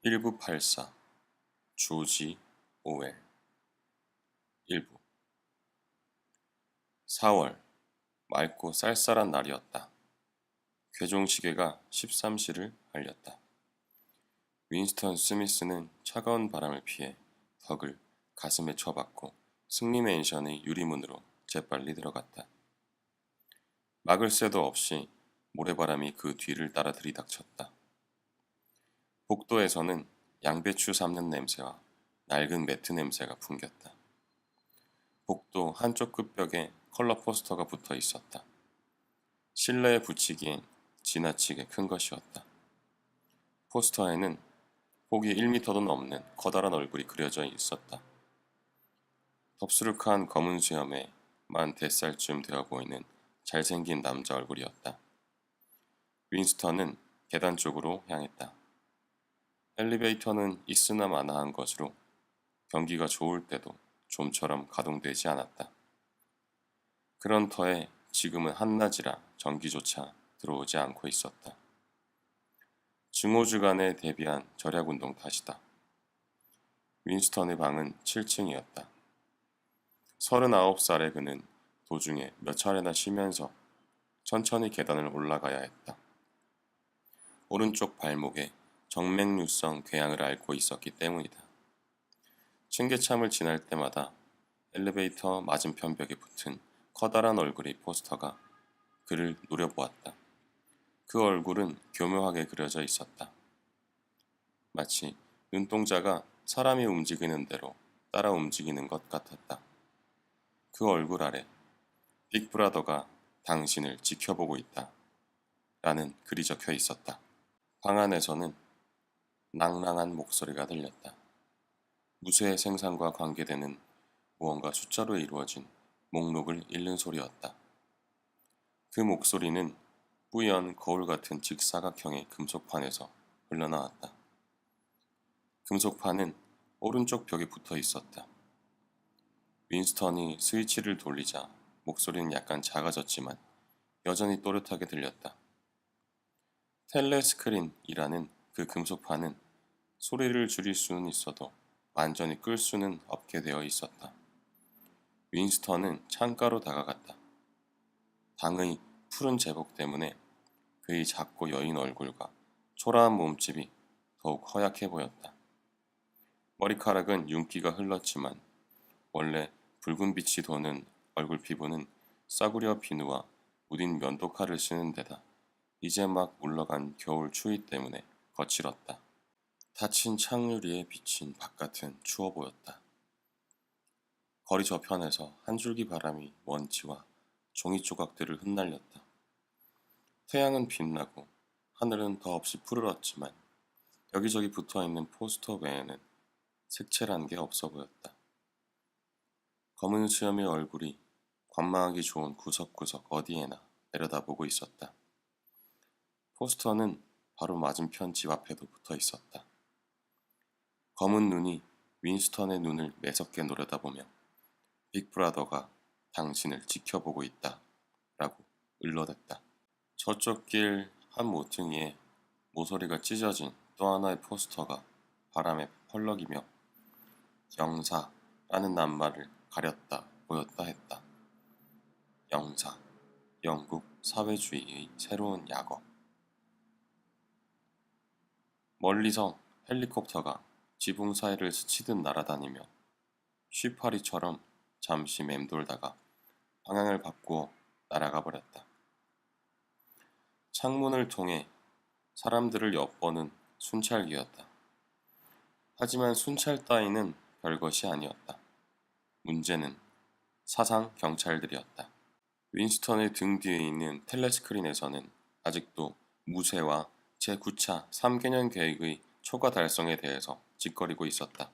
1984 조지 오웰 1부 4월 맑고 쌀쌀한 날이었다. 괴종시계가 13시를 알렸다. 윈스턴 스미스는 차가운 바람을 피해 턱을 가슴에 쳐박고 승리 맨션의 유리문으로 재빨리 들어갔다. 막을 새도 없이 모래바람이 그 뒤를 따라 들이닥쳤다. 복도에서는 양배추 삶는 냄새와 낡은 매트 냄새가 풍겼다. 복도 한쪽 끝벽에 컬러 포스터가 붙어 있었다. 실내에 붙이기엔 지나치게 큰 것이었다. 포스터에는 폭이 1미터도 넘는 커다란 얼굴이 그려져 있었다. 덥수룩한 검은 수염에 만 5살쯤 되어 보이는 잘생긴 남자 얼굴이었다. 윈스턴은 계단 쪽으로 향했다. 엘리베이터는 있으나 마나한 것으로 경기가 좋을 때도 좀처럼 가동되지 않았다. 그런 터에 지금은 한낮이라 전기조차 들어오지 않고 있었다. 증오주간에 대비한 절약운동 탓이다. 윈스턴의 방은 7층이었다. 39살의 그는 도중에 몇 차례나 쉬면서 천천히 계단을 올라가야 했다. 오른쪽 발목에 정맥류성 궤양을 앓고 있었기 때문이다. 층계참을 지날 때마다 엘리베이터 맞은편 벽에 붙은 커다란 얼굴의 포스터가 그를 노려보았다. 그 얼굴은 교묘하게 그려져 있었다. 마치 눈동자가 사람이 움직이는 대로 따라 움직이는 것 같았다. 그 얼굴 아래 빅브라더가 당신을 지켜보고 있다. 라는 글이 적혀 있었다. 방 안에서는 낭랑한 목소리가 들렸다. 무쇠의 생산과 관계되는 무언가 숫자로 이루어진 목록을 읽는 소리였다. 그 목소리는 뿌연 거울 같은 직사각형의 금속판에서 흘러나왔다. 금속판은 오른쪽 벽에 붙어 있었다. 윈스턴이 스위치를 돌리자 목소리는 약간 작아졌지만 여전히 또렷하게 들렸다. 텔레스크린이라는 그 금속판은 소리를 줄일 수는 있어도 완전히 끌 수는 없게 되어 있었다. 윈스턴은 창가로 다가갔다. 방의 푸른 제복 때문에 그의 작고 여인 얼굴과 초라한 몸집이 더욱 허약해 보였다. 머리카락은 윤기가 흘렀지만 원래 붉은 빛이 도는 얼굴 피부는 싸구려 비누와 무딘 면도칼을 쓰는 데다 이제 막 물러간 겨울 추위 때문에 거칠었다. 닫힌 창유리에 비친 바깥은 추워 보였다. 거리 저편에서 한 줄기 바람이 먼지와 종이 조각들을 흩날렸다. 태양은 빛나고 하늘은 더없이 푸르렀지만 여기저기 붙어있는 포스터 외에는 색채란 게 없어 보였다. 검은 수염의 얼굴이 관망하기 좋은 구석구석 어디에나 내려다보고 있었다. 포스터는 바로 맞은편 집 앞에도 붙어 있었다. 검은 눈이 윈스턴의 눈을 매섭게 노려다보며 빅브라더가 당신을 지켜보고 있다 라고 을러댔다. 저쪽 길 한 모퉁이에 모서리가 찢어진 또 하나의 포스터가 바람에 펄럭이며 영사라는 낱말을 가렸다 보였다 했다. 영사, 영국 사회주의의 새로운 약어. 멀리서 헬리콥터가 지붕 사이를 스치듯 날아다니며 쉬파리처럼 잠시 맴돌다가 방향을 바꾸어 날아가 버렸다. 창문을 통해 사람들을 엿보는 순찰기였다. 하지만 순찰 따위는 별것이 아니었다. 문제는 사상 경찰들이었다. 윈스턴의 등 뒤에 있는 텔레스크린에서는 아직도 무쇠와 제9차 3개년 계획의 초과 달성에 대해서 짓거리고 있었다.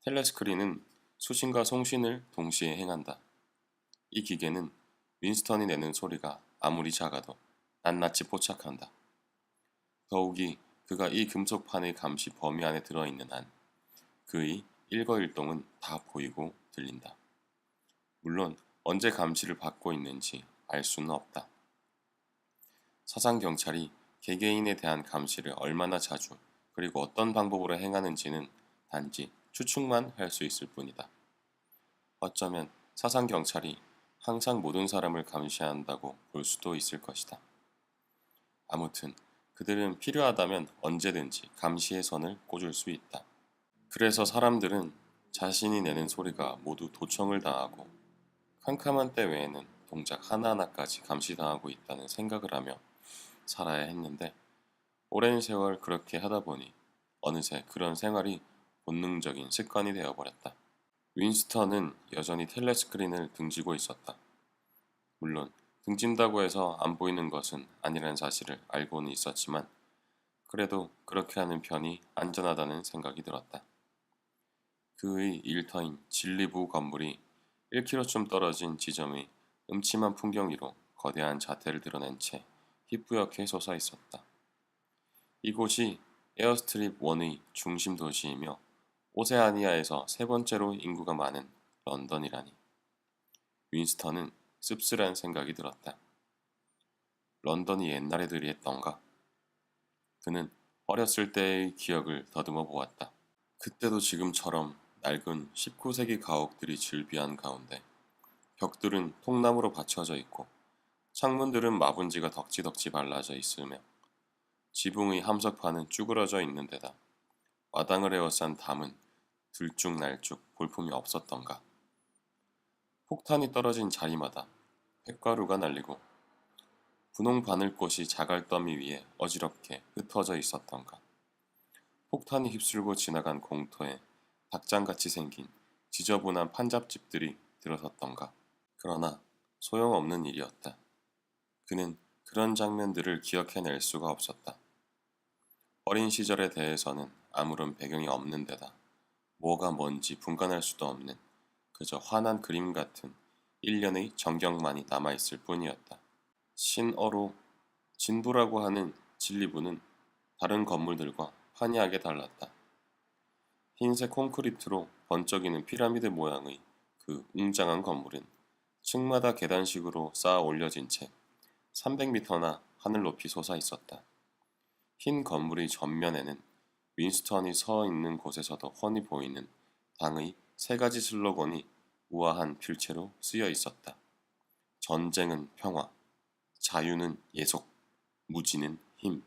텔레스크린은 수신과 송신을 동시에 행한다. 이 기계는 윈스턴이 내는 소리가 아무리 작아도 낱낱이 포착한다. 더욱이 그가 이 금속판의 감시 범위 안에 들어있는 한 그의 일거일동은 다 보이고 들린다. 물론 언제 감시를 받고 있는지 알 수는 없다. 사상경찰이 개개인에 대한 감시를 얼마나 자주 그리고 어떤 방법으로 행하는지는 단지 추측만 할 수 있을 뿐이다. 어쩌면 사상 경찰이 항상 모든 사람을 감시한다고 볼 수도 있을 것이다. 아무튼 그들은 필요하다면 언제든지 감시의 선을 꽂을 수 있다. 그래서 사람들은 자신이 내는 소리가 모두 도청을 당하고 캄캄한 때 외에는 동작 하나하나까지 감시당하고 있다는 생각을 하며 살아야 했는데 오랜 세월 그렇게 하다 보니 어느새 그런 생활이 본능적인 습관이 되어버렸다. 윈스턴은 여전히 텔레스크린을 등지고 있었다. 물론 등진다고 해서 안 보이는 것은 아니라는 사실을 알고는 있었지만 그래도 그렇게 하는 편이 안전하다는 생각이 들었다. 그의 일터인 진리부 건물이 1km쯤 떨어진 지점의 음침한 풍경 위로 거대한 자태를 드러낸 채 희뿌옇게 솟아 있었다. 이곳이 에어스트립 1의 중심 도시이며 오세아니아에서 세 번째로 인구가 많은 런던이라니. 윈스턴은 씁쓸한 생각이 들었다. 런던이 옛날에 그리했던가? 그는 어렸을 때의 기억을 더듬어 보았다. 그때도 지금처럼 낡은 19세기 가옥들이 즐비한 가운데 벽들은 통나무로 받쳐져 있고 창문들은 마분지가 덕지덕지 발라져 있으며 지붕의 함석판은 쭈그러져 있는 데다 마당을 에워싼 담은 들쭉날쭉 볼품이 없었던가. 폭탄이 떨어진 자리마다 횟가루가 날리고 분홍 바늘꽃이 자갈더미 위에 어지럽게 흩어져 있었던가. 폭탄이 휩쓸고 지나간 공터에 닭장같이 생긴 지저분한 판잡집들이 들어섰던가. 그러나 소용없는 일이었다. 그는 그런 장면들을 기억해낼 수가 없었다. 어린 시절에 대해서는 아무런 배경이 없는 데다 뭐가 뭔지 분간할 수도 없는 그저 환한 그림 같은 일련의 전경만이 남아있을 뿐이었다. 신어로 진부라고 하는 진리부는 다른 건물들과 환희하게 달랐다. 흰색 콘크리트로 번쩍이는 피라미드 모양의 그 웅장한 건물은 층마다 계단식으로 쌓아 올려진 채 300m나 하늘 높이 솟아 있었다. 흰 건물의 전면에는 윈스턴이 서 있는 곳에서도 훤히 보이는 당의 세 가지 슬로건이 우아한 필체로 쓰여 있었다. 전쟁은 평화, 자유는 예속, 무지는 힘.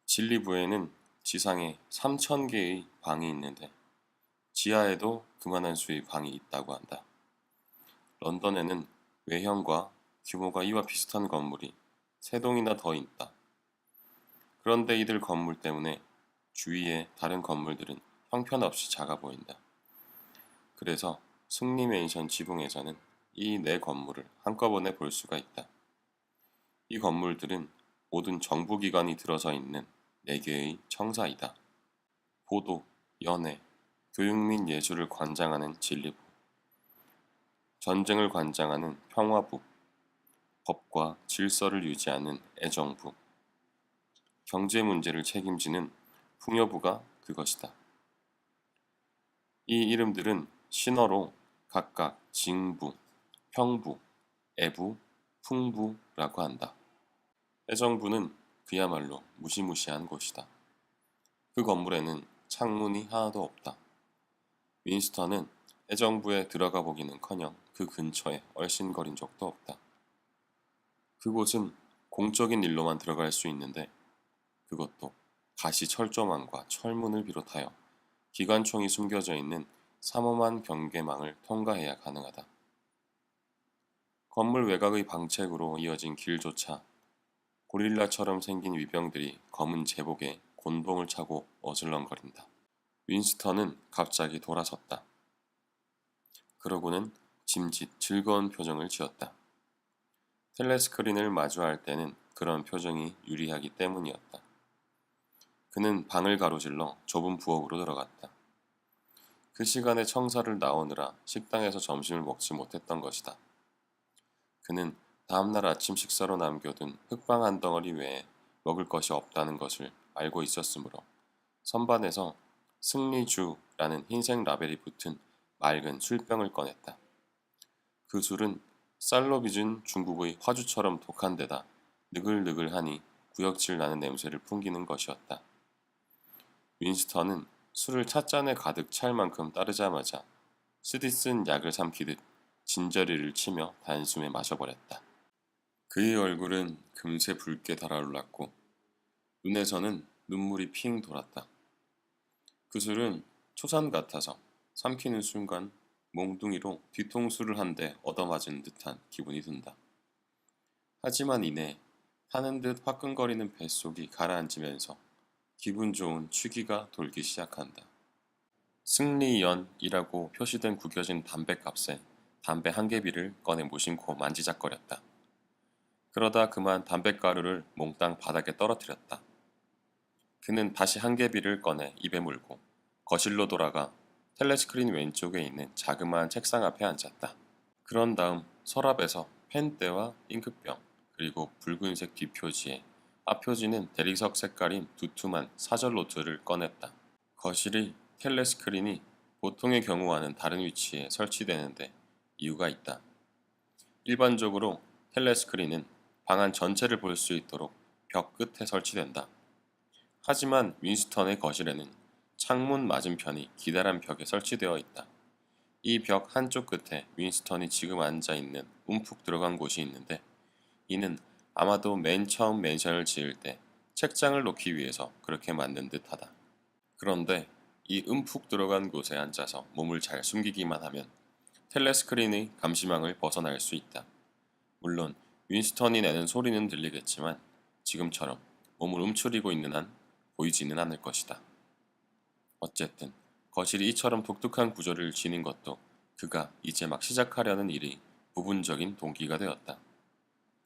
진리부에는 지상에 3,000개의 방이 있는데 지하에도 그만한 수의 방이 있다고 한다. 런던에는 외형과 규모가 이와 비슷한 건물이 3동이나 더 있다. 그런데 이들 건물 때문에 주위의 다른 건물들은 형편없이 작아 보인다. 그래서 승리 맨션 지붕에서는 이 네 건물을 한꺼번에 볼 수가 있다. 이 건물들은 모든 정부기관이 들어서 있는 4개의 청사이다. 보도, 연애, 교육 및 예술을 관장하는 진리부, 전쟁을 관장하는 평화부, 법과 질서를 유지하는 애정부, 경제 문제를 책임지는 풍요부가 그것이다. 이 이름들은 신어로 각각 징부, 평부, 애부, 풍부라고 한다. 애정부는 그야말로 무시무시한 곳이다. 그 건물에는 창문이 하나도 없다. 윈스턴은 애정부에 들어가 보기는커녕 그 근처에 얼씬거린 적도 없다. 그곳은 공적인 일로만 들어갈 수 있는데 그것도 가시 철조망과 철문을 비롯하여 기관총이 숨겨져 있는 삼엄한 경계망을 통과해야 가능하다. 건물 외곽의 방책으로 이어진 길조차 고릴라처럼 생긴 위병들이 검은 제복에 곤봉을 차고 어슬렁거린다. 윈스턴은 갑자기 돌아섰다. 그러고는 짐짓 즐거운 표정을 지었다. 텔레스크린을 마주할 때는 그런 표정이 유리하기 때문이었다. 그는 방을 가로질러 좁은 부엌으로 들어갔다. 그 시간에 청사를 나오느라 식당에서 점심을 먹지 못했던 것이다. 그는 다음날 아침 식사로 남겨둔 흑빵 한 덩어리 외에 먹을 것이 없다는 것을 알고 있었으므로 선반에서 승리주라는 흰색 라벨이 붙은 맑은 술병을 꺼냈다. 그 술은 쌀로 빚은 중국의 화주처럼 독한 데다 느글느글하니 구역질 나는 냄새를 풍기는 것이었다. 윈스턴은 술을 찻잔에 가득 찰 만큼 따르자마자 쓰디 쓴 약을 삼키듯 진저리를 치며 단숨에 마셔버렸다. 그의 얼굴은 금세 붉게 달아올랐고 눈에서는 눈물이 핑 돌았다. 그 술은 초산 같아서 삼키는 순간 몽둥이로 뒤통수를 한 대 얻어맞은 듯한 기분이 든다. 하지만 이내 타는 듯 화끈거리는 뱃속이 가라앉으면서 기분 좋은 취기가 돌기 시작한다. 승리연이라고 표시된 구겨진 담뱃값에 담배 한 개비를 꺼내 무심코 만지작거렸다. 그러다 그만 담뱃가루를 몽땅 바닥에 떨어뜨렸다. 그는 다시 한 개비를 꺼내 입에 물고 거실로 돌아가 텔레스크린 왼쪽에 있는 자그마한 책상 앞에 앉았다. 그런 다음 서랍에서 펜대와 잉크병 그리고 붉은색 뒷표지에 앞표지는 대리석 색깔인 두툼한 사절 노트를 꺼냈다. 거실이 텔레스크린이 보통의 경우와는 다른 위치에 설치되는데 이유가 있다. 일반적으로 텔레스크린은 방안 전체를 볼 수 있도록 벽 끝에 설치된다. 하지만 윈스턴의 거실에는 창문 맞은편이 기다란 벽에 설치되어 있다. 이 벽 한쪽 끝에 윈스턴이 지금 앉아 있는 움푹 들어간 곳이 있는데 이는 아마도 맨 처음 맨션을 지을 때 책장을 놓기 위해서 그렇게 만든 듯하다. 그런데 이 움푹 들어간 곳에 앉아서 몸을 잘 숨기기만 하면 텔레스크린의 감시망을 벗어날 수 있다. 물론 윈스턴이 내는 소리는 들리겠지만 지금처럼 몸을 움츠리고 있는 한 보이지는 않을 것이다. 어쨌든 거실이 이처럼 독특한 구조를 지닌 것도 그가 이제 막 시작하려는 일이 부분적인 동기가 되었다.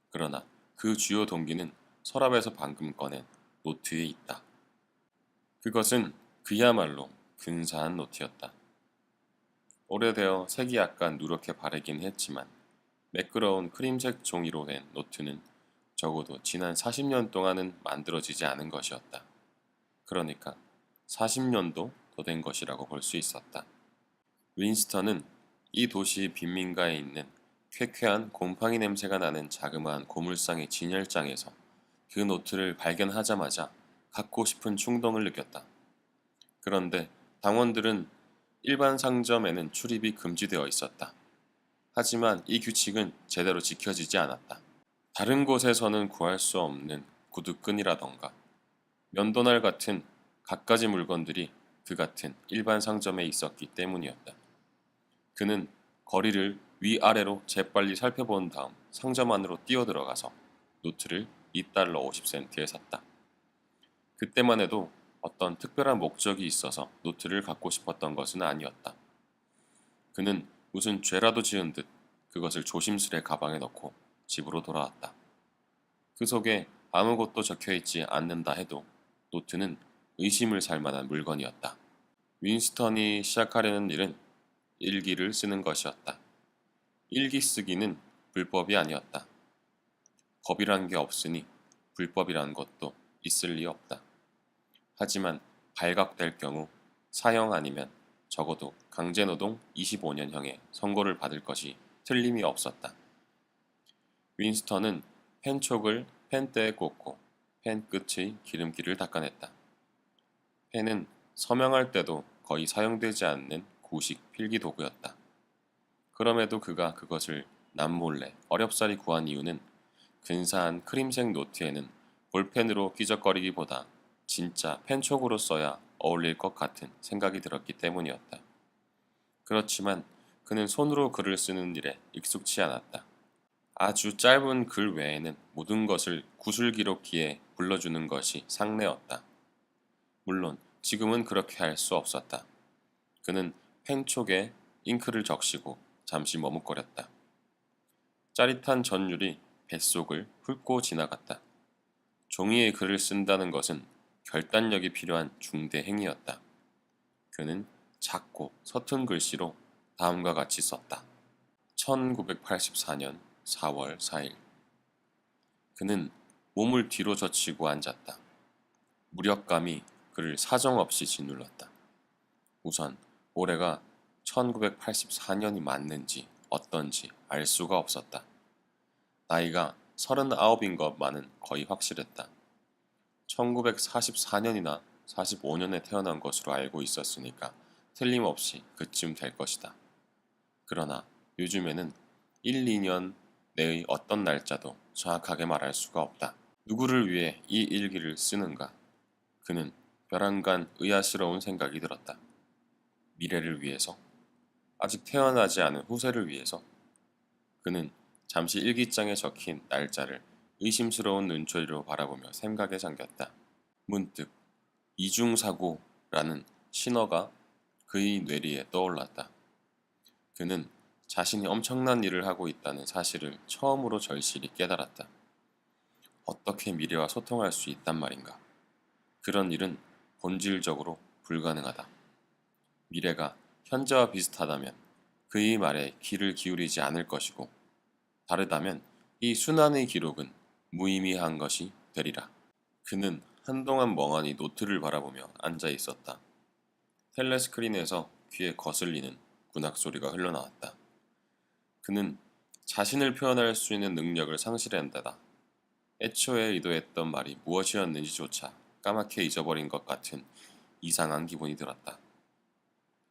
그러나 그 주요 동기는 서랍에서 방금 꺼낸 노트에 있다. 그것은 그야말로 근사한 노트였다. 오래되어 색이 약간 누렇게 바래긴 했지만 매끄러운 크림색 종이로 된 노트는 적어도 지난 40년 동안은 만들어지지 않은 것이었다. 그러니까 40년도 더 된 것이라고 볼 수 있었다. 윈스턴은 이 도시 빈민가에 있는 쾌쾌한 곰팡이 냄새가 나는 자그마한 고물상의 진열장에서 그 노트를 발견하자마자 갖고 싶은 충동을 느꼈다. 그런데 당원들은 일반 상점에는 출입이 금지되어 있었다. 하지만 이 규칙은 제대로 지켜지지 않았다. 다른 곳에서는 구할 수 없는 구두끈이라던가 면도날 같은 갖가지 물건들이 그 같은 일반 상점에 있었기 때문이었다. 그는 거리를 위아래로 재빨리 살펴본 다음 상점 안으로 뛰어들어가서 노트를 2달러 50센트에 샀다. 그때만 해도 어떤 특별한 목적이 있어서 노트를 갖고 싶었던 것은 아니었다. 그는 무슨 죄라도 지은 듯 그것을 조심스레 가방에 넣고 집으로 돌아왔다. 그 속에 아무것도 적혀있지 않는다 해도 노트는 의심을 살 만한 물건이었다. 윈스턴이 시작하려는 일은 일기를 쓰는 것이었다. 일기 쓰기는 불법이 아니었다. 법이란 게 없으니 불법이란 것도 있을 리 없다. 하지만 발각될 경우 사형 아니면 적어도 강제노동 25년형의 선고를 받을 것이 틀림이 없었다. 윈스턴은 펜촉을 펜대에 꽂고 펜 끝의 기름기를 닦아냈다. 펜은 서명할 때도 거의 사용되지 않는 구식 필기 도구였다. 그럼에도 그가 그것을 남몰래 어렵사리 구한 이유는 근사한 크림색 노트에는 볼펜으로 끼적거리기보다 진짜 펜촉으로 써야 어울릴 것 같은 생각이 들었기 때문이었다. 그렇지만 그는 손으로 글을 쓰는 일에 익숙치 않았다. 아주 짧은 글 외에는 모든 것을 구술 기록기에 불러주는 것이 상례였다. 물론 지금은 그렇게 할 수 없었다. 그는 펜촉에 잉크를 적시고 잠시 머뭇거렸다. 짜릿한 전율이 뱃속을 훑고 지나갔다. 종이에 글을 쓴다는 것은 결단력이 필요한 중대 행위였다. 그는 작고 서툰 글씨로 다음과 같이 썼다. 1984년 4월 4일. 그는 몸을 뒤로 젖히고 앉았다. 무력감이 그를 사정없이 짓눌렀다. 우선 올해가 1984년이 맞는지 어떤지 알 수가 없었다. 나이가 39인 것만은 거의 확실했다. 1944년이나 45년에 태어난 것으로 알고 있었으니까 틀림없이 그쯤 될 것이다. 그러나 요즘에는 1, 2년 내의 어떤 날짜도 정확하게 말할 수가 없다. 누구를 위해 이 일기를 쓰는가? 그는 벼랑간 의아스러운 생각이 들었다. 미래를 위해서? 아직 태어나지 않은 후세를 위해서? 그는 잠시 일기장에 적힌 날짜를 의심스러운 눈초리로 바라보며 생각에 잠겼다. 문득 이중사고라는 신어가 그의 뇌리에 떠올랐다. 그는 자신이 엄청난 일을 하고 있다는 사실을 처음으로 절실히 깨달았다. 어떻게 미래와 소통할 수 있단 말인가? 그런 일은 본질적으로 불가능하다. 미래가 현재와 비슷하다면 그의 말에 귀를 기울이지 않을 것이고, 다르다면 이 순환의 기록은 무의미한 것이 되리라. 그는 한동안 멍하니 노트를 바라보며 앉아 있었다. 텔레스크린에서 귀에 거슬리는 군악 소리가 흘러나왔다. 그는 자신을 표현할 수 있는 능력을 상실한 데다 애초에 의도했던 말이 무엇이었는지조차 까맣게 잊어버린 것 같은 이상한 기분이 들었다.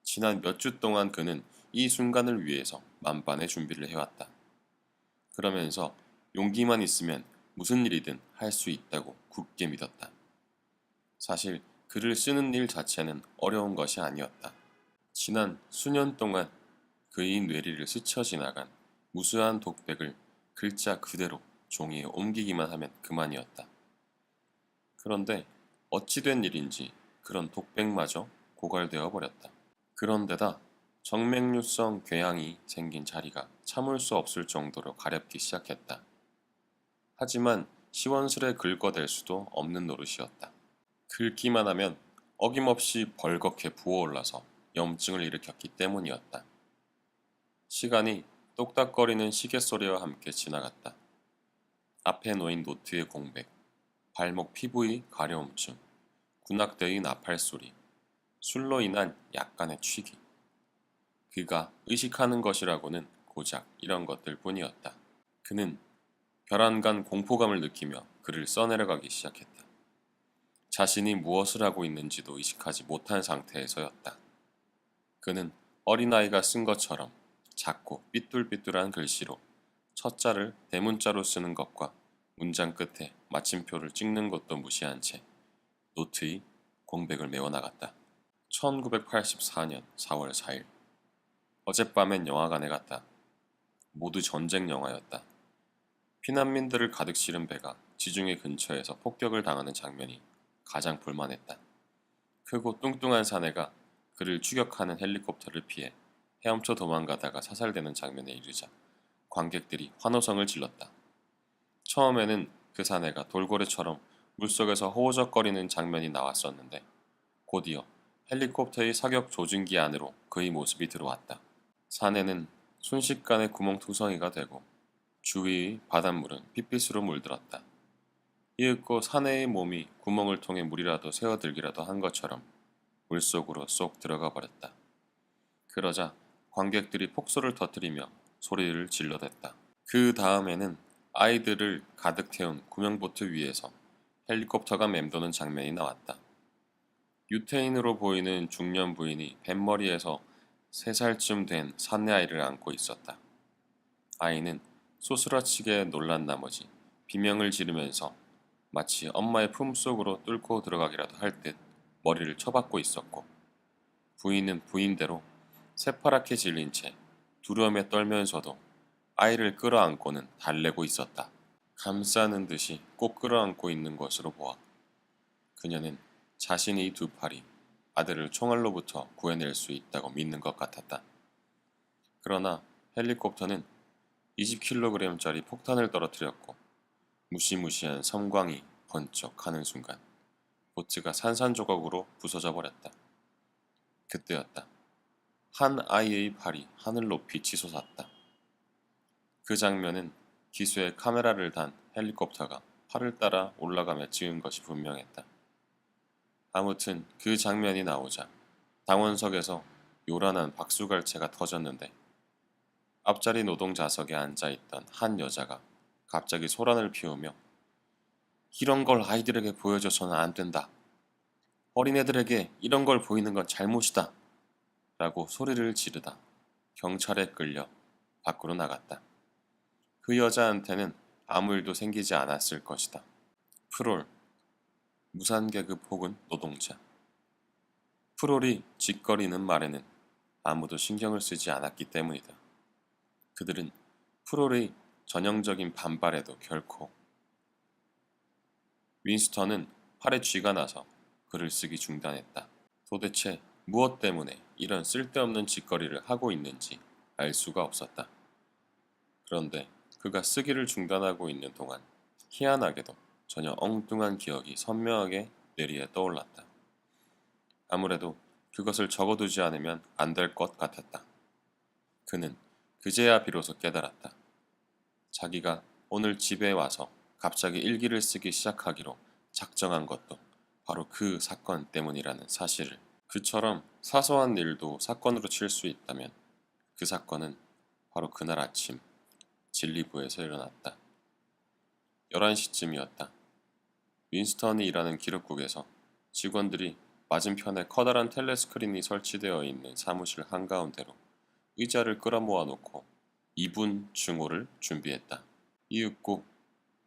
지난 몇 주 동안 그는 이 순간을 위해서 만반의 준비를 해왔다. 그러면서 용기만 있으면 무슨 일이든 할 수 있다고 굳게 믿었다. 사실 글을 쓰는 일 자체는 어려운 것이 아니었다. 지난 수년 동안 그의 뇌리를 스쳐 지나간 무수한 독백을 글자 그대로 종이에 옮기기만 하면 그만이었다. 그런데 어찌된 일인지 그런 독백마저 고갈되어 버렸다. 그런데다 정맥류성 궤양이 생긴 자리가 참을 수 없을 정도로 가렵기 시작했다. 하지만 시원스레 긁어댈 수도 없는 노릇이었다. 긁기만 하면 어김없이 벌겋게 부어올라서 염증을 일으켰기 때문이었다. 시간이 똑딱거리는 시계 소리와 함께 지나갔다. 앞에 놓인 노트의 공백, 발목 피부의 가려움증, 군악대의 나팔 소리, 술로 인한 약간의 취기. 그가 의식하는 것이라고는 고작 이런 것들 뿐이었다. 그는 벼랑간 공포감을 느끼며 글을 써내려가기 시작했다. 자신이 무엇을 하고 있는지도 의식하지 못한 상태에서였다. 그는 어린아이가 쓴 것처럼 작고 삐뚤삐뚤한 글씨로 첫자를 대문자로 쓰는 것과 문장 끝에 마침표를 찍는 것도 무시한 채 노트의 공백을 메워나갔다. 1984년 4월 4일. 어젯밤엔 영화관에 갔다. 모두 전쟁 영화였다. 피난민들을 가득 실은 배가 지중해 근처에서 폭격을 당하는 장면이 가장 볼만했다. 크고 뚱뚱한 사내가 그를 추격하는 헬리콥터를 피해 헤엄쳐 도망가다가 사살되는 장면에 이르자 관객들이 환호성을 질렀다. 처음에는 그 사내가 돌고래처럼 물속에서 호우적거리는 장면이 나왔었는데 곧이어 헬리콥터의 사격 조준기 안으로 그의 모습이 들어왔다. 사내는 순식간에 구멍투성이가 되고 주위의 바닷물은 핏빛으로 물들었다. 이윽고 사내의 몸이 구멍을 통해 물이라도 새어들기라도 한 것처럼 물속으로 쏙 들어가 버렸다. 그러자 관객들이 폭소를 터뜨리며 소리를 질러댔다. 그 다음에는 아이들을 가득 태운 구명보트 위에서 헬리콥터가 맴도는 장면이 나왔다. 유태인으로 보이는 중년 부인이 뱃머리에서 3살쯤 된 사내 아이를 안고 있었다. 아이는 소스라치게 놀란 나머지 비명을 지르면서 마치 엄마의 품속으로 뚫고 들어가기라도 할 듯 머리를 쳐박고 있었고, 부인은 부인대로 새파랗게 질린 채 두려움에 떨면서도 아이를 끌어안고는 달래고 있었다. 감싸는 듯이 꼭 끌어안고 있는 것으로 보아 그녀는 자신의 두 팔이 아들을 총알로부터 구해낼 수 있다고 믿는 것 같았다. 그러나 헬리콥터는 20kg짜리 폭탄을 떨어뜨렸고 무시무시한 섬광이 번쩍하는 순간 보트가 산산조각으로 부서져 버렸다. 그때였다. 한 아이의 팔이 하늘 높이 치솟았다. 그 장면은 기수에 카메라를 단 헬리콥터가 팔을 따라 올라가며 찍은 것이 분명했다. 아무튼 그 장면이 나오자 당원석에서 요란한 박수갈채가 터졌는데 앞자리 노동좌석에 앉아있던 한 여자가 갑자기 소란을 피우며 "이런 걸 아이들에게 보여줘서는 안 된다. 어린애들에게 이런 걸 보이는 건 잘못이다 라고 소리를 지르다 경찰에 끌려 밖으로 나갔다. 그 여자한테는 아무 일도 생기지 않았을 것이다. 프롤, 무산계급 혹은 노동자. 프롤이 짓거리는 말에는 아무도 신경을 쓰지 않았기 때문이다. 그들은 프롤의 전형적인 반발에도 결코. 윈스턴은 팔에 쥐가 나서 글을 쓰기 중단했다. 도대체 무엇 때문에 이런 쓸데없는 짓거리를 하고 있는지 알 수가 없었다. 그런데 그가 쓰기를 중단하고 있는 동안 희한하게도 전혀 엉뚱한 기억이 선명하게 뇌리에 떠올랐다. 아무래도 그것을 적어두지 않으면 안 될 것 같았다. 그는 그제야 비로소 깨달았다. 자기가 오늘 집에 와서 갑자기 일기를 쓰기 시작하기로 작정한 것도 바로 그 사건 때문이라는 사실을. 그처럼 사소한 일도 사건으로 칠 수 있다면 그 사건은 바로 그날 아침 진리부에서 일어났다. 11시쯤이었다. 윈스턴이 일하는 기록국에서 직원들이 맞은편에 커다란 텔레스크린이 설치되어 있는 사무실 한가운데로 의자를 끌어모아 놓고 2분 중호를 준비했다. 이윽고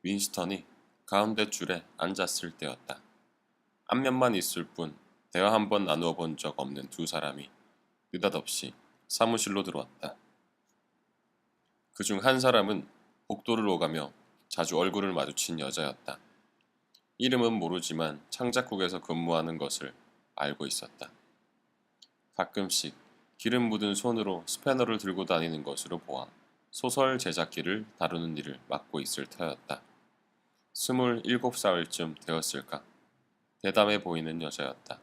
윈스턴이 가운데 줄에 앉았을 때였다. 안면만 있을 뿐 대화 한 번 나누어 본 적 없는 두 사람이 느닷없이 사무실로 들어왔다. 그중 한 사람은 복도를 오가며 자주 얼굴을 마주친 여자였다. 이름은 모르지만 창작국에서 근무하는 것을 알고 있었다. 가끔씩 기름 묻은 손으로 스패너를 들고 다니는 것으로 보아 소설 제작기를 다루는 일을 맡고 있을 터였다. 27살쯤 되었을까? 대담해 보이는 여자였다.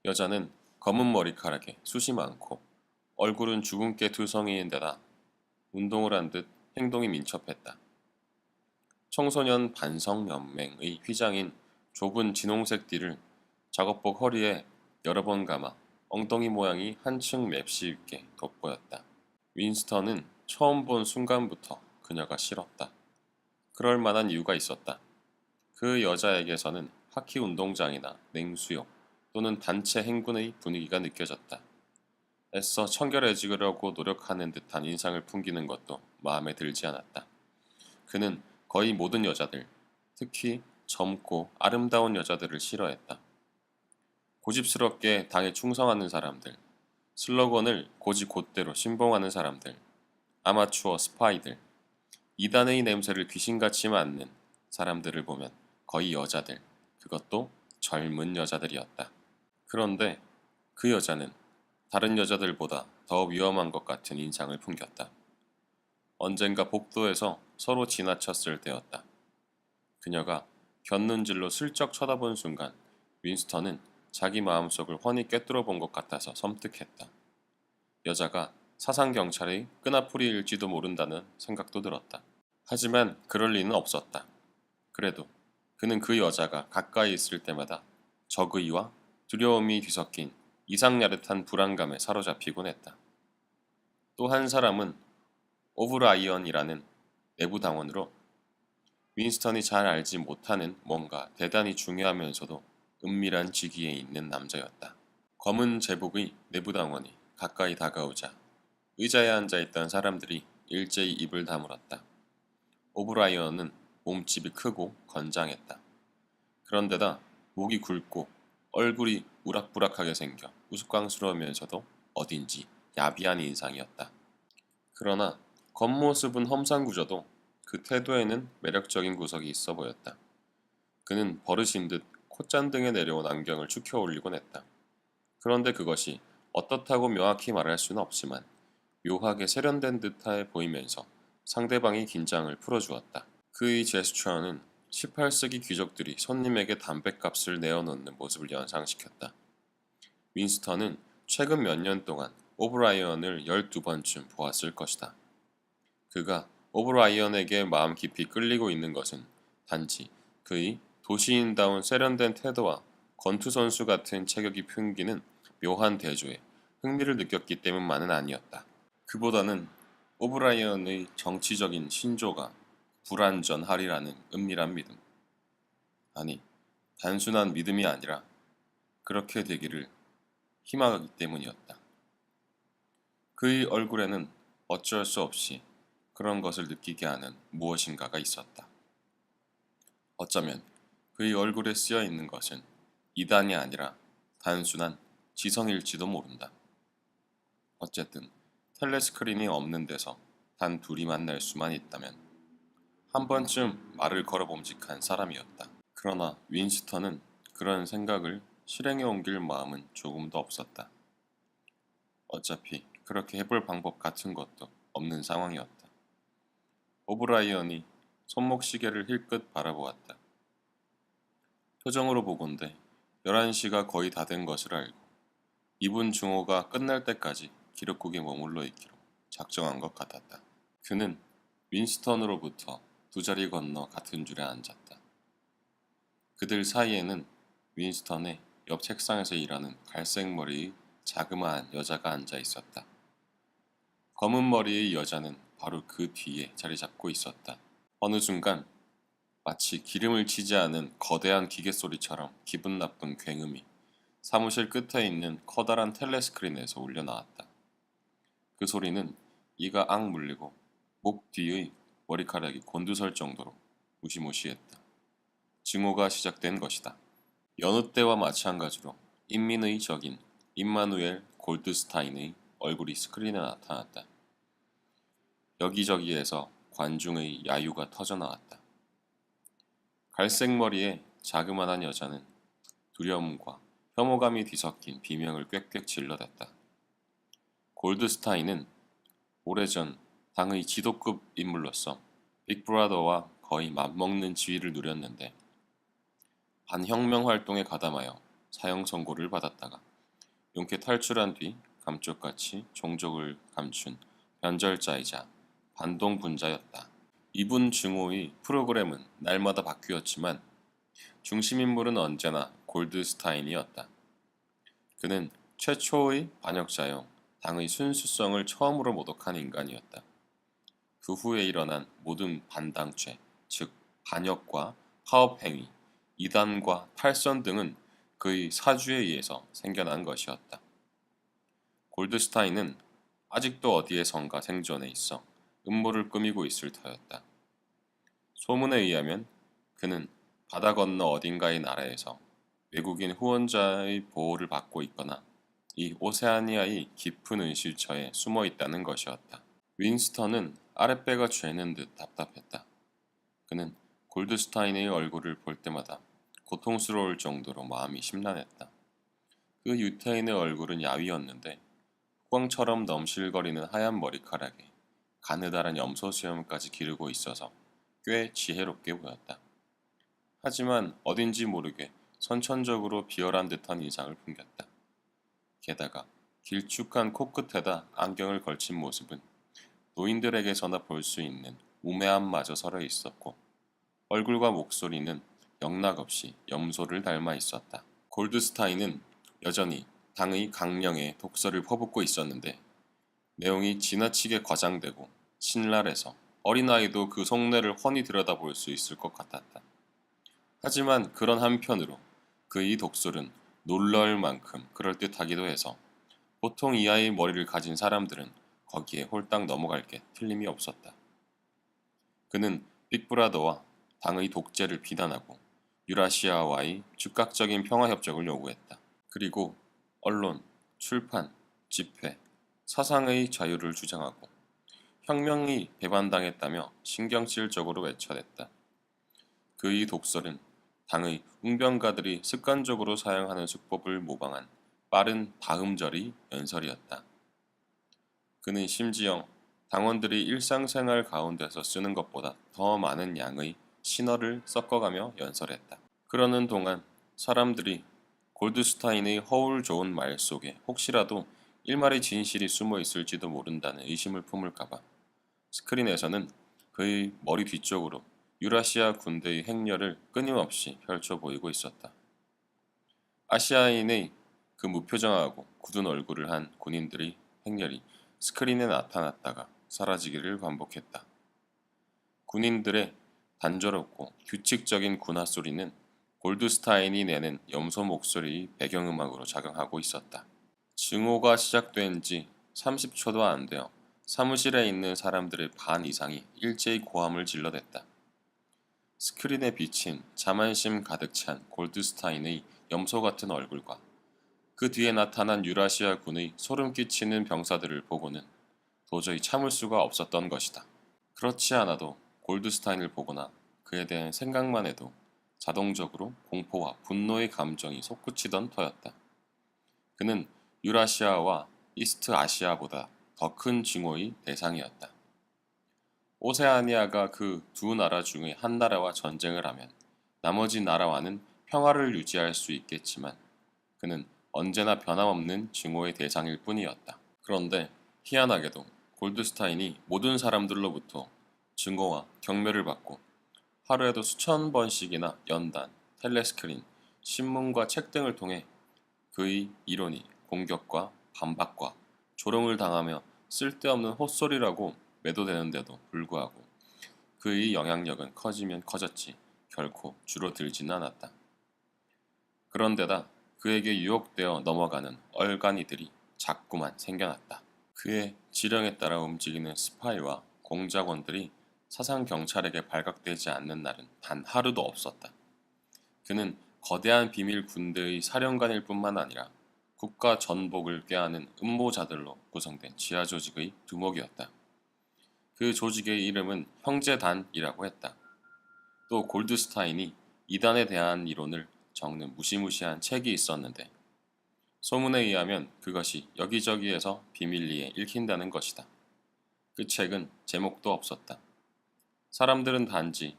여자는 검은 머리카락에 숱이 많고 얼굴은 주근깨 투성이인데다 운동을 한 듯 행동이 민첩했다. 청소년 반성연맹의 휘장인 좁은 진홍색 띠를 작업복 허리에 여러 번 감아 엉덩이 모양이 한층 맵시 있게 돋보였다. 윈스턴은 처음 본 순간부터 그녀가 싫었다. 그럴 만한 이유가 있었다. 그 여자에게서는 하키 운동장이나 냉수욕 또는 단체 행군의 분위기가 느껴졌다. 애써 청결해지려고 노력하는 듯한 인상을 풍기는 것도 마음에 들지 않았다. 그는 거의 모든 여자들, 특히 젊고 아름다운 여자들을 싫어했다. 고집스럽게 당에 충성하는 사람들, 슬로건을 곧이곧대로 신봉하는 사람들, 아마추어 스파이들, 이단의 냄새를 귀신같이 맡는 사람들을 보면 거의 여자들, 그것도 젊은 여자들이었다. 그런데 그 여자는 다른 여자들보다 더 위험한 것 같은 인상을 풍겼다. 언젠가 복도에서 서로 지나쳤을 때였다. 그녀가 곁눈질로 슬쩍 쳐다본 순간 윈스턴은 자기 마음속을 훤히 꿰뚫어 본 것 같아서 섬뜩했다. 여자가 사상경찰의 끈앞풀이일지도 모른다는 생각도 들었다. 하지만 그럴 리는 없었다. 그래도 그는 그 여자가 가까이 있을 때마다 적의와 두려움이 뒤섞인 이상야릇한 불안감에 사로잡히곤 했다. 또 한 사람은 오브라이언이라는 내부 당원으로 윈스턴이 잘 알지 못하는 뭔가 대단히 중요하면서도 은밀한 직위에 있는 남자였다. 검은 제복의 내부 당원이 가까이 다가오자 의자에 앉아있던 사람들이 일제히 입을 다물었다. 오브라이언은 몸집이 크고 건장했다. 그런데다 목이 굵고 얼굴이 우락부락하게 생겨 우스꽝스러우면서도 어딘지 야비한 인상이었다. 그러나 겉모습은 험상궂어도 그 태도에는 매력적인 구석이 있어 보였다. 그는 버릇인 듯 콧잔등에 내려온 안경을 축혀 올리곤 했다. 그런데 그것이 어떻다고 명확히 말할 수는 없지만 묘하게 세련된 듯해 보이면서 상대방의 긴장을 풀어주었다. 그의 제스처는 18세기 귀족들이 손님에게 담뱃값을 내어놓는 모습을 연상시켰다. 윈스턴은 최근 몇 년 동안 오브라이언을 12번쯤 보았을 것이다. 그가 오브라이언에게 마음 깊이 끌리고 있는 것은 단지 그의 도시인다운 세련된 태도와 권투 선수 같은 체격이 풍기는 묘한 대조에 흥미를 느꼈기 때문만은 아니었다. 그보다는 오브라이언의 정치적인 신조가 불완전하리라는 은밀한 믿음. 아니, 단순한 믿음이 아니라 그렇게 되기를 희망하기 때문이었다. 그의 얼굴에는 어쩔 수 없이 그런 것을 느끼게 하는 무엇인가가 있었다. 어쩌면 그의 얼굴에 쓰여 있는 것은 이단이 아니라 단순한 지성일지도 모른다. 어쨌든 텔레스크린이 없는 데서 단 둘이 만날 수만 있다면 한 번쯤 말을 걸어 봄직한 사람이었다. 그러나 윈스턴은 그런 생각을 실행에 옮길 마음은 조금도 없었다. 어차피 그렇게 해볼 방법 같은 것도 없는 상황이었다. 오브라이언이 손목시계를 힐끗 바라보았다. 표정으로 보건대 11시가 거의 다 된 것을 알고 이분 증오가 끝날 때까지 기록국에 머물러 있기로 작정한 것 같았다. 그는 윈스턴으로부터 두 자리 건너 같은 줄에 앉았다. 그들 사이에는 윈스턴의 옆 책상에서 일하는 갈색 머리의 자그마한 여자가 앉아 있었다. 검은 머리의 여자는 바로 그 뒤에 자리 잡고 있었다. 어느 순간 마치 기름을 치지 않은 거대한 기계 소리처럼 기분 나쁜 굉음이 사무실 끝에 있는 커다란 텔레스크린에서 울려 나왔다. 그 소리는 이가 악 물리고 목 뒤의 머리카락이 곤두설 정도로 무시무시했다. 증오가 시작된 것이다. 여느 때와 마찬가지로 인민의 적인 임마누엘 골드스타인의 얼굴이 스크린에 나타났다. 여기저기에서 관중의 야유가 터져나왔다. 갈색 머리의 자그마한 여자는 두려움과 혐오감이 뒤섞인 비명을 꽥꽥 질러댔다. 골드스타인은 오래전 당의 지도급 인물로서 빅브라더와 거의 맞먹는 지위를 누렸는데 반혁명 활동에 가담하여 사형 선고를 받았다가 용케 탈출한 뒤 감쪽같이 종족을 감춘 변절자이자 반동분자였다. 이분 증오의 프로그램은 날마다 바뀌었지만 중심인물은 언제나 골드스타인이었다. 그는 최초의 반역자요, 당의 순수성을 처음으로 모독한 인간이었다. 그 후에 일어난 모든 반당죄, 즉 반역과 파업행위, 이단과 탈선 등은 그의 사주에 의해서 생겨난 것이었다. 골드스타인은 아직도 어디에선가 생존해 있어 음모를 꾸미고 있을 터였다. 소문에 의하면 그는 바다 건너 어딘가의 나라에서 외국인 후원자의 보호를 받고 있거나 이 오세아니아의 깊은 은실처에 숨어 있다는 것이었다. 윈스턴은 아랫배가 죄는 듯 답답했다. 그는 골드스타인의 얼굴을 볼 때마다 고통스러울 정도로 마음이 심란했다. 그 유태인의 얼굴은 야위였는데 후광처럼 넘실거리는 하얀 머리카락에 가느다란 염소 수염까지 기르고 있어서 꽤 지혜롭게 보였다. 하지만 어딘지 모르게 선천적으로 비열한 듯한 인상을 풍겼다. 게다가 길쭉한 코끝에다 안경을 걸친 모습은 노인들에게서나 볼 수 있는 우매함마저 서려 있었고 얼굴과 목소리는 영락없이 염소를 닮아 있었다. 골드스타인은 여전히 당의 강령에 독서를 퍼붓고 있었는데 내용이 지나치게 과장되고 신랄해서 어린아이도 그 속내를 훤히 들여다볼 수 있을 것 같았다. 하지만 그런 한편으로 그의 독설은 놀라울 만큼 그럴듯하기도 해서 보통 이하의 머리를 가진 사람들은 거기에 홀딱 넘어갈 게 틀림이 없었다. 그는 빅브라더와 당의 독재를 비난하고 유라시아와의 즉각적인 평화협정을 요구했다. 그리고 언론, 출판, 집회, 사상의 자유를 주장하고 혁명이 배반당했다며 신경질적으로 외쳐댔다. 그의 독설은 당의 웅변가들이 습관적으로 사용하는 수법을 모방한 빠른 다음절의 연설이었다. 그는 심지어 당원들이 일상생활 가운데서 쓰는 것보다 더 많은 양의 신어를 섞어가며 연설했다. 그러는 동안 사람들이 골드스타인의 허울 좋은 말 속에 혹시라도 일말의 진실이 숨어 있을지도 모른다는 의심을 품을까봐 스크린에서는 그의 머리 뒤쪽으로 유라시아 군대의 행렬을 끊임없이 펼쳐 보이고 있었다. 아시아인의 그 무표정하고 굳은 얼굴을 한 군인들의 행렬이 스크린에 나타났다가 사라지기를 반복했다. 군인들의 단조롭고 규칙적인 군화 소리는 골드스타인이 내는 염소 목소리 배경음악으로 작용하고 있었다. 증오가 시작된 지 30초도 안 되어 사무실에 있는 사람들의 반 이상이 일제히 고함을 질러댔다. 스크린에 비친 자만심 가득 찬 골드스타인의 염소 같은 얼굴과 그 뒤에 나타난 유라시아 군의 소름 끼치는 병사들을 보고는 도저히 참을 수가 없었던 것이다. 그렇지 않아도 골드스타인을 보거나 그에 대한 생각만 해도 자동적으로 공포와 분노의 감정이 솟구치던 터였다. 그는 유라시아와 이스트 아시아보다 더 큰 증오의 대상이었다. 오세아니아가 그 두 나라 중의 한 나라와 전쟁을 하면 나머지 나라와는 평화를 유지할 수 있겠지만 그는 언제나 변함없는 증오의 대상일 뿐이었다. 그런데 희한하게도 골드스타인이 모든 사람들로부터 증오와 경멸을 받고 하루에도 수천 번씩이나 연단, 텔레스크린, 신문과 책 등을 통해 그의 이론이 공격과 반박과 조롱을 당하며 쓸데없는 헛소리라고 매도되는데도 불구하고 그의 영향력은 커지면 커졌지 결코 줄어들지는 않았다. 그런데다 그에게 유혹되어 넘어가는 얼간이들이 자꾸만 생겨났다. 그의 지령에 따라 움직이는 스파이와 공작원들이 사상 경찰에게 발각되지 않는 날은 단 하루도 없었다. 그는 거대한 비밀 군대의 사령관일 뿐만 아니라 국가 전복을 꾀하는 음모자들로 구성된 지하 조직의 두목이었다. 그 조직의 이름은 형제단이라고 했다. 또 골드스타인이 이단에 대한 이론을 적는 무시무시한 책이 있었는데 소문에 의하면 그것이 여기저기에서 비밀리에 읽힌다는 것이다. 그 책은 제목도 없었다. 사람들은 단지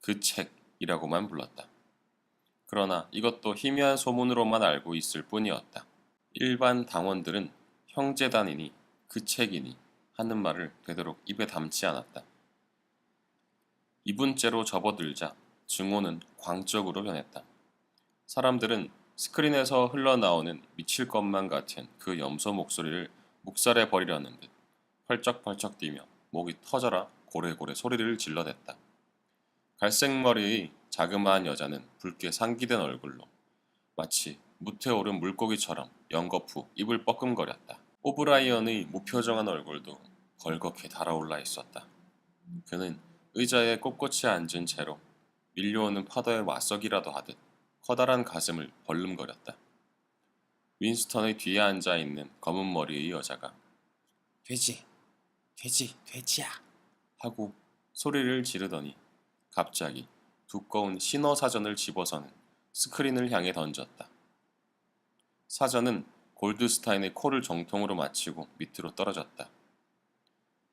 그 책이라고만 불렀다. 그러나 이것도 희미한 소문으로만 알고 있을 뿐이었다. 일반 당원들은 형제단이니 그 책이니 하는 말을 되도록 입에 담지 않았다. 이분째로 접어들자 증오는 광적으로 변했다. 사람들은 스크린에서 흘러나오는 미칠 것만 같은 그 염소 목소리를 묵살해 버리려는 듯 펄쩍펄쩍 뛰며 목이 터져라 고래고래 소리를 질러댔다. 갈색머리의 자그마한 여자는 붉게 상기된 얼굴로 마치 무태 오른 물고기처럼 연거푸 입을 뻐끔거렸다. 오브라이언의 무표정한 얼굴도 걸겋게 달아올라 있었다. 그는 의자에 꼿꼿이 앉은 채로 밀려오는 파도에 맞서기라도 하듯 커다란 가슴을 벌름거렸다. 윈스턴의 뒤에 앉아있는 검은 머리의 여자가 돼지, 돼지야 하고 소리를 지르더니 갑자기 두꺼운 신호 사전을 집어서는 스크린을 향해 던졌다. 사전은 골드스타인의 코를 정통으로 맞히고 밑으로 떨어졌다.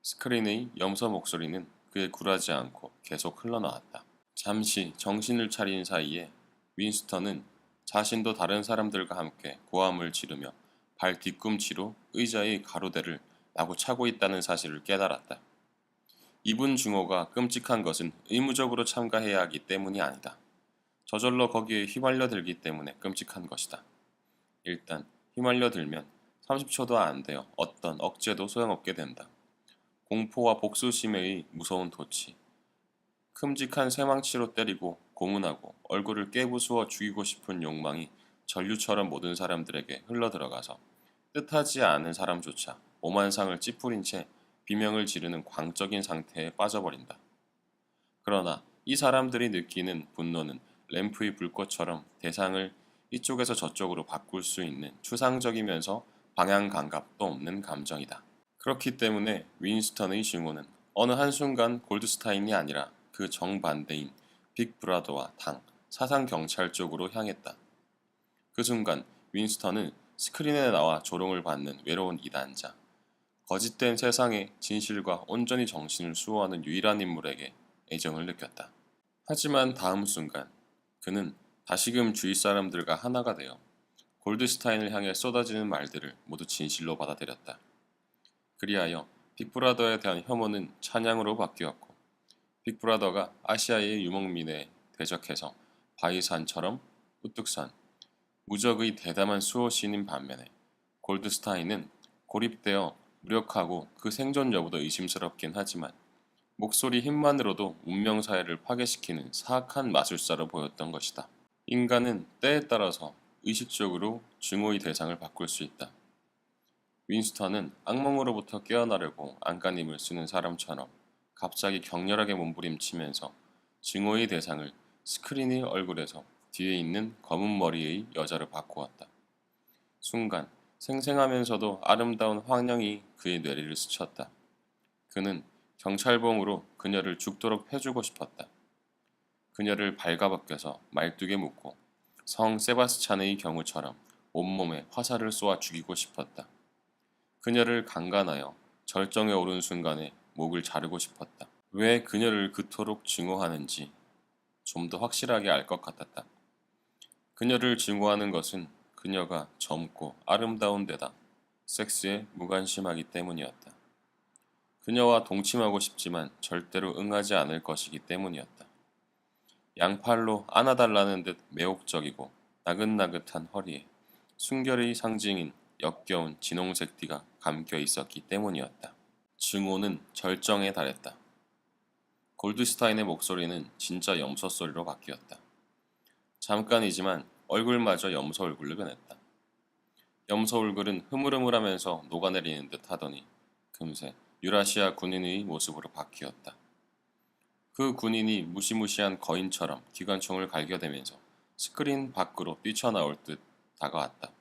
스크린의 염소 목소리는 그에 굴하지 않고 계속 흘러나왔다. 잠시 정신을 차린 사이에 윈스턴은 자신도 다른 사람들과 함께 고함을 지르며 발 뒤꿈치로 의자의 가로대를 마구 차고 있다는 사실을 깨달았다. 이분 증오가 끔찍한 것은 의무적으로 참가해야 하기 때문이 아니다. 저절로 거기에 휘말려 들기 때문에 끔찍한 것이다. 일단 휘말려 들면 30초도 안 되어 어떤 억제도 소용없게 된다. 공포와 복수심의 무서운 도치, 큼직한 쇠망치로 때리고 고문하고 얼굴을 깨부수어 죽이고 싶은 욕망이 전류처럼 모든 사람들에게 흘러들어가서 뜻하지 않은 사람조차 오만상을 찌푸린 채 비명을 지르는 광적인 상태에 빠져버린다. 그러나 이 사람들이 느끼는 분노는 램프의 불꽃처럼 대상을 이쪽에서 저쪽으로 바꿀 수 있는 추상적이면서 방향 감각도 없는 감정이다. 그렇기 때문에 윈스턴의 증오는 어느 한순간 골드스타인이 아니라 그 정반대인 빅브라더와 당, 사상경찰 쪽으로 향했다. 그 순간 윈스턴은 스크린에 나와 조롱을 받는 외로운 이단자, 거짓된 세상의 진실과 온전히 정신을 수호하는 유일한 인물에게 애정을 느꼈다. 하지만 다음 순간 그는 다시금 주위 사람들과 하나가 되어 골드스타인을 향해 쏟아지는 말들을 모두 진실로 받아들였다. 그리하여 빅브라더에 대한 혐오는 찬양으로 바뀌었고 빅브라더가 아시아의 유목민에 대적해서 바위산처럼 우뚝 선 무적의 대담한 수호신인 반면에 골드스타인은 고립되어 무력하고 그 생존 여부도 의심스럽긴 하지만 목소리 힘만으로도 운명사회를 파괴시키는 사악한 마술사로 보였던 것이다. 인간은 때에 따라서 의식적으로 증오의 대상을 바꿀 수 있다. 윈스턴은 악몽으로부터 깨어나려고 안간힘을 쓰는 사람처럼 갑자기 격렬하게 몸부림치면서 증오의 대상을 스크린의 얼굴에서 뒤에 있는 검은 머리의 여자로 바꾸었다. 순간 생생하면서도 아름다운 환영이 그의 뇌리를 스쳤다. 그는 경찰봉으로 그녀를 죽도록 패주고 싶었다. 그녀를 발가벗겨서 말뚝에 묶고 성 세바스찬의 경우처럼 온몸에 화살을 쏘아 죽이고 싶었다. 그녀를 강간하여 절정에 오른 순간에 목을 자르고 싶었다. 왜 그녀를 그토록 증오하는지 좀 더 확실하게 알 것 같았다. 그녀를 증오하는 것은 그녀가 젊고 아름다운 데다 섹스에 무관심하기 때문이었다. 그녀와 동침하고 싶지만 절대로 응하지 않을 것이기 때문이었다. 양팔로 안아달라는 듯 매혹적이고 나긋나긋한 허리에 순결의 상징인 역겨운 진홍색 띠가 감겨 있었기 때문이었다. 증오는 절정에 달했다. 골드스타인의 목소리는 진짜 염소 소리로 바뀌었다. 잠깐이지만 얼굴마저 염소 얼굴로 변했다. 염소 얼굴은 흐물흐물하면서 녹아내리는 듯 하더니 금세 유라시아 군인의 모습으로 바뀌었다. 그 군인이 무시무시한 거인처럼 기관총을 갈겨대면서 스크린 밖으로 뛰쳐나올 듯 다가왔다.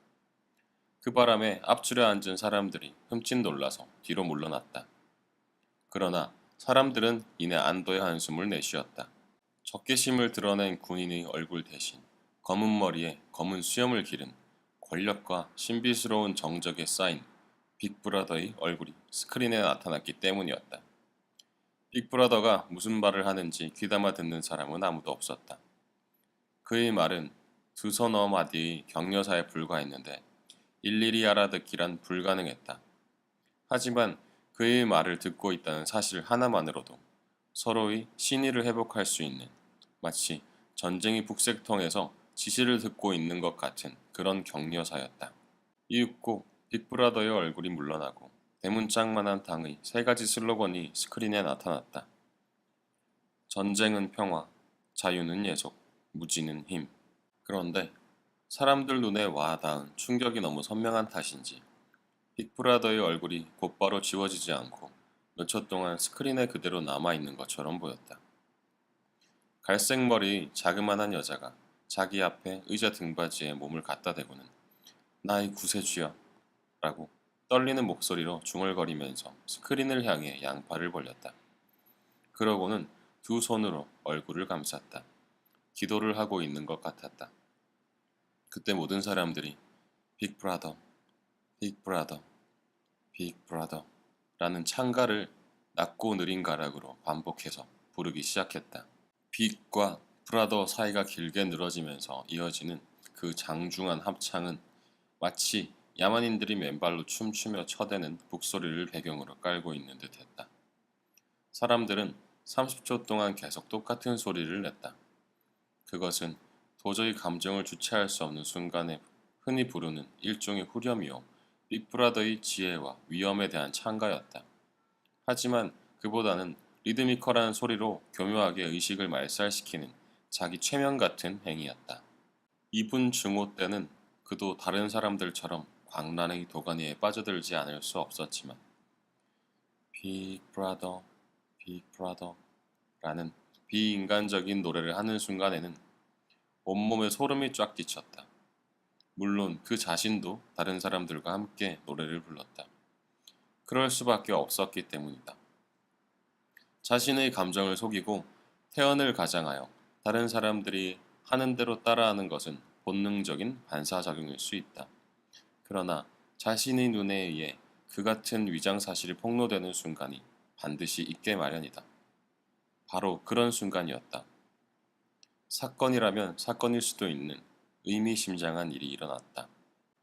그 바람에 앞줄에 앉은 사람들이 흠칫 놀라서 뒤로 물러났다. 그러나 사람들은 이내 안도의 한숨을 내쉬었다. 적개심을 드러낸 군인의 얼굴 대신 검은 머리에 검은 수염을 기른 권력과 신비스러운 정적에 쌓인 빅브라더의 얼굴이 스크린에 나타났기 때문이었다. 빅브라더가 무슨 말을 하는지 귀담아 듣는 사람은 아무도 없었다. 그의 말은 두서너 마디의 격려사에 불과했는데 일일이 알아듣기란 불가능했다. 하지만 그의 말을 듣고 있다는 사실 하나만으로도 서로의 신의를 회복할 수 있는 마치 전쟁의 북색통에서 지시를 듣고 있는 것 같은 그런 격려사였다. 이윽고 빅브라더의 얼굴이 물러나고 대문짝만한 당의 세 가지 슬로건이 스크린에 나타났다. 전쟁은 평화, 자유는 예속, 무지는 힘. 그런데 사람들 눈에 와닿은 충격이 너무 선명한 탓인지 빅브라더의 얼굴이 곧바로 지워지지 않고 몇 초 동안 스크린에 그대로 남아있는 것처럼 보였다. 갈색 머리 자그만한 여자가 자기 앞에 의자 등받이에 몸을 갖다 대고는 나의 구세주야 라고 떨리는 목소리로 중얼거리면서 스크린을 향해 양팔을 벌렸다. 그러고는 두 손으로 얼굴을 감쌌다. 기도를 하고 있는 것 같았다. 그때 모든 사람들이 빅브라더, 빅브라더, 빅브라더 라는 찬가를 낮고 느린 가락으로 반복해서 부르기 시작했다. 빅과 브라더 사이가 길게 늘어지면서 이어지는 그 장중한 합창은 마치 야만인들이 맨발로 춤추며 쳐대는 북소리를 배경으로 깔고 있는 듯했다. 사람들은 30초 동안 계속 똑같은 소리를 냈다. 그것은 도저히 감정을 주체할 수 없는 순간에 흔히 부르는 일종의 후렴이요 빅브라더의 지혜와 위엄에 대한 찬가였다. 하지만 그보다는 리드미컬한 소리로 교묘하게 의식을 말살시키는 자기 최면 같은 행위였다. 이분 증오 때는 그도 다른 사람들처럼 광란의 도가니에 빠져들지 않을 수 없었지만 빅브라더, 빅브라더 라는 비인간적인 노래를 하는 순간에는 온몸에 소름이 쫙 끼쳤다. 물론 그 자신도 다른 사람들과 함께 노래를 불렀다. 그럴 수밖에 없었기 때문이다. 자신의 감정을 속이고 태연을 가장하여 다른 사람들이 하는 대로 따라하는 것은 본능적인 반사작용일 수 있다. 그러나 자신의 눈에 의해 그 같은 위장사실이 폭로되는 순간이 반드시 있게 마련이다. 바로 그런 순간이었다. 사건이라면 사건일 수도 있는 의미심장한 일이 일어났다.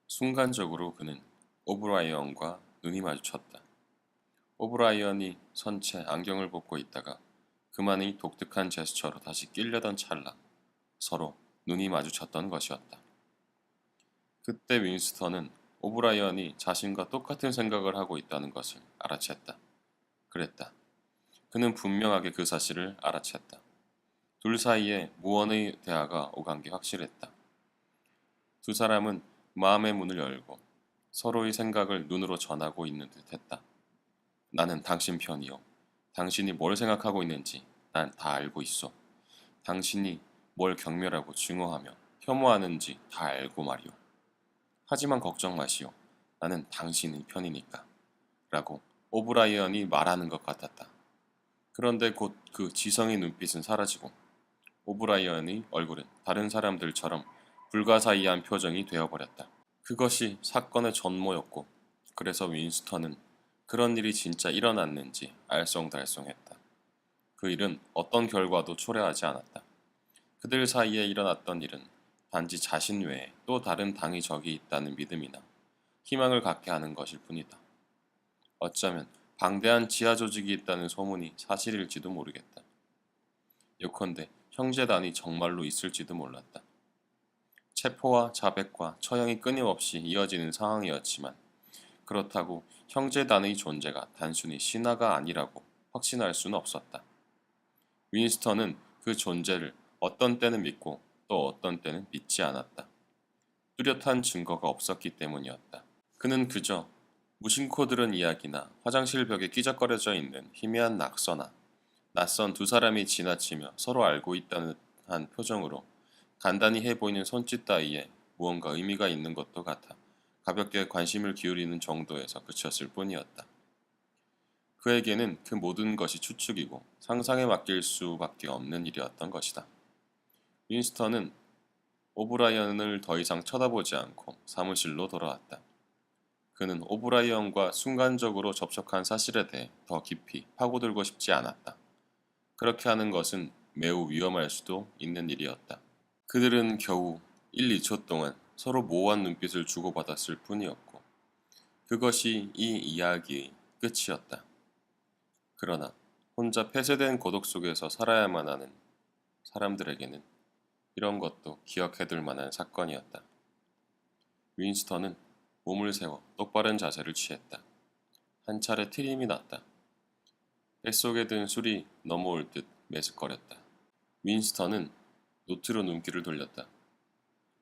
순간적으로 그는 오브라이언과 눈이 마주쳤다. 오브라이언이 선체 안경을 벗고 있다가 그만의 독특한 제스처로 다시 끼려던 찰나 서로 눈이 마주쳤던 것이었다. 그때 윈스턴은 오브라이언이 자신과 똑같은 생각을 하고 있다는 것을 알아챘다. 그랬다. 그는 분명하게 그 사실을 알아챘다. 둘 사이에 무언의 대화가 오간 게 확실했다. 두 사람은 마음의 문을 열고 서로의 생각을 눈으로 전하고 있는 듯했다. 나는 당신 편이요. 당신이 뭘 생각하고 있는지 난 다 알고 있어. 당신이 뭘 경멸하고 증오하며 혐오하는지 다 알고 말이오. 하지만 걱정 마시오. 나는 당신의 편이니까. 라고 오브라이언이 말하는 것 같았다. 그런데 곧 그 지성의 눈빛은 사라지고 오브라이언의 얼굴은 다른 사람들처럼 불가사의한 표정이 되어버렸다. 그것이 사건의 전모였고 그래서 윈스턴은 그런 일이 진짜 일어났는지 알쏭달쏭했다. 그 일은 어떤 결과도 초래하지 않았다. 그들 사이에 일어났던 일은 단지 자신 외에 또 다른 당이 적이 있다는 믿음이나 희망을 갖게 하는 것일 뿐이다. 어쩌면 방대한 지하 조직이 있다는 소문이 사실일지도 모르겠다. 예컨대 형제단이 정말로 있을지도 몰랐다. 체포와 자백과 처형이 끊임없이 이어지는 상황이었지만 그렇다고 형제단의 존재가 단순히 신화가 아니라고 확신할 수는 없었다. 윈스턴은 그 존재를 어떤 때는 믿고 또 어떤 때는 믿지 않았다. 뚜렷한 증거가 없었기 때문이었다. 그는 그저 무심코 들은 이야기나 화장실 벽에 끼적거려져 있는 희미한 낙서나 낯선 두 사람이 지나치며 서로 알고 있다는 한 표정으로 간단히 해 보이는 손짓 따위에 무언가 의미가 있는 것도 같아 가볍게 관심을 기울이는 정도에서 그쳤을 뿐이었다. 그에게는 그 모든 것이 추측이고 상상에 맡길 수밖에 없는 일이었던 것이다. 윈스턴은 오브라이언을 더 이상 쳐다보지 않고 사무실로 돌아왔다. 그는 오브라이언과 순간적으로 접촉한 사실에 대해 더 깊이 파고들고 싶지 않았다. 그렇게 하는 것은 매우 위험할 수도 있는 일이었다. 그들은 겨우 1, 2초 동안 서로 모호한 눈빛을 주고받았을 뿐이었고 그것이 이 이야기의 끝이었다. 그러나 혼자 폐쇄된 고독 속에서 살아야만 하는 사람들에게는 이런 것도 기억해둘 만한 사건이었다. 윈스턴은 몸을 세워 똑바른 자세를 취했다. 한 차례 트림이 났다. 뱃속에 든 술이 넘어올 듯 메스꺼렸다. 윈스턴은 노트로 눈길을 돌렸다.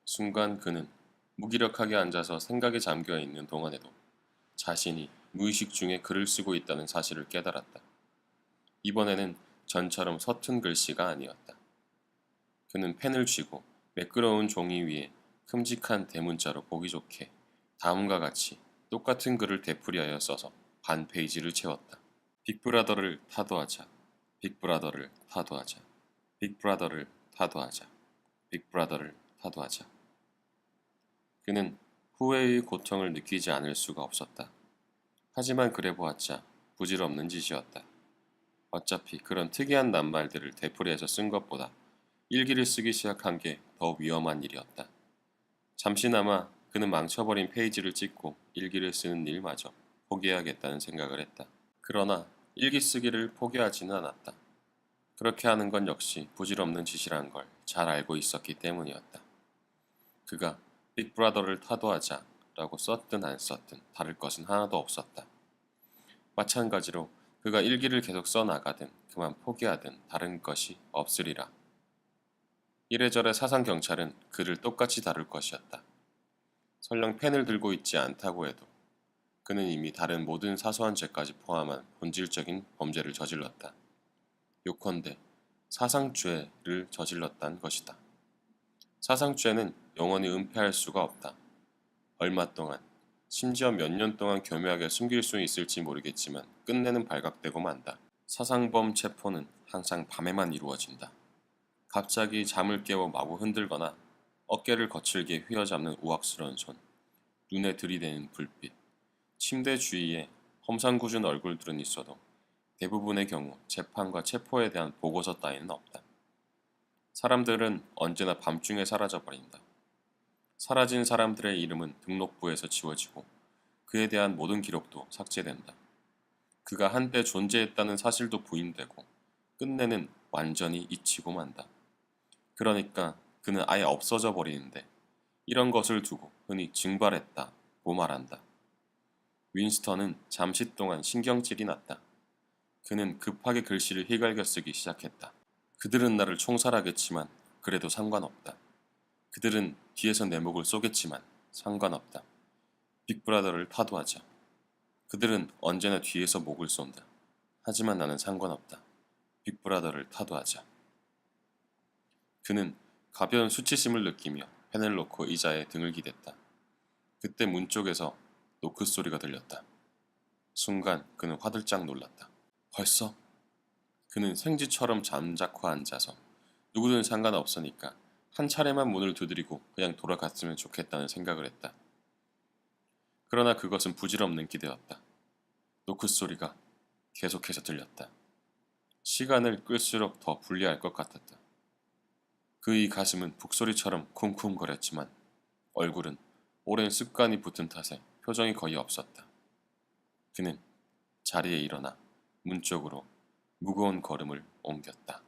순간 그는 무기력하게 앉아서 생각에 잠겨 있는 동안에도 자신이 무의식 중에 글을 쓰고 있다는 사실을 깨달았다. 이번에는 전처럼 서툰 글씨가 아니었다. 그는 펜을 쥐고 매끄러운 종이 위에 큼직한 대문자로 보기 좋게 다음과 같이 똑같은 글을 되풀이하여 써서 반 페이지를 채웠다. 빅브라더를 타도하자. 빅브라더를 타도하자. 빅브라더를 타도하자. 빅브라더를 타도하자. 그는 후회의 고통을 느끼지 않을 수가 없었다. 하지만 그래 보았자 부질없는 짓이었다. 어차피 그런 특이한 낱말들을 되풀이해서 쓴 것보다 일기를 쓰기 시작한 게 더 위험한 일이었다. 잠시나마 그는 망쳐버린 페이지를 찍고 일기를 쓰는 일마저 포기해야겠다는 생각을 했다. 그러나 일기 쓰기를 포기하지는 않았다. 그렇게 하는 건 역시 부질없는 짓이란 걸 잘 알고 있었기 때문이었다. 그가 빅브라더를 타도하자 라고 썼든 안 썼든 다를 것은 하나도 없었다. 마찬가지로 그가 일기를 계속 써나가든 그만 포기하든 다른 것이 없으리라. 이래저래 사상경찰은 그를 똑같이 다룰 것이었다. 설령 펜을 들고 있지 않다고 해도 그는 이미 다른 모든 사소한 죄까지 포함한 본질적인 범죄를 저질렀다. 요컨대 사상죄를 저질렀단 것이다. 사상죄는 영원히 은폐할 수가 없다. 얼마 동안, 심지어 몇 년 동안 교묘하게 숨길 수 있을지 모르겠지만 끝내는 발각되고 만다. 사상범 체포는 항상 밤에만 이루어진다. 갑자기 잠을 깨워 마구 흔들거나 어깨를 거칠게 휘어잡는 우악스러운 손, 눈에 들이대는 불빛, 침대 주위에 험상궂은 얼굴들은 있어도 대부분의 경우 재판과 체포에 대한 보고서 따위는 없다. 사람들은 언제나 밤중에 사라져버린다. 사라진 사람들의 이름은 등록부에서 지워지고 그에 대한 모든 기록도 삭제된다. 그가 한때 존재했다는 사실도 부인되고 끝내는 완전히 잊히고 만다. 그러니까 그는 아예 없어져 버리는데 이런 것을 두고 흔히 증발했다고 말한다. 윈스턴은 잠시 동안 신경질이 났다. 그는 급하게 글씨를 휘갈겨 쓰기 시작했다. 그들은 나를 총살하겠지만 그래도 상관없다. 그들은 뒤에서 내 목을 쏘겠지만 상관없다. 빅브라더를 타도하자. 그들은 언제나 뒤에서 목을 쏜다. 하지만 나는 상관없다. 빅브라더를 타도하자. 그는 가벼운 수치심을 느끼며 펜을 놓고 의자에 등을 기댔다. 그때 문 쪽에서 노크 소리가 들렸다. 순간 그는 화들짝 놀랐다. 벌써? 그는 생쥐처럼 잠자코 앉아서 누구든 상관없으니까 한 차례만 문을 두드리고 그냥 돌아갔으면 좋겠다는 생각을 했다. 그러나 그것은 부질없는 기대였다. 노크 소리가 계속해서 들렸다. 시간을 끌수록 더 불리할 것 같았다. 그의 가슴은 북소리처럼 쿵쿵거렸지만 얼굴은 오랜 습관이 붙은 탓에 표정이 거의 없었다. 그는 자리에 일어나 문 쪽으로 무거운 걸음을 옮겼다.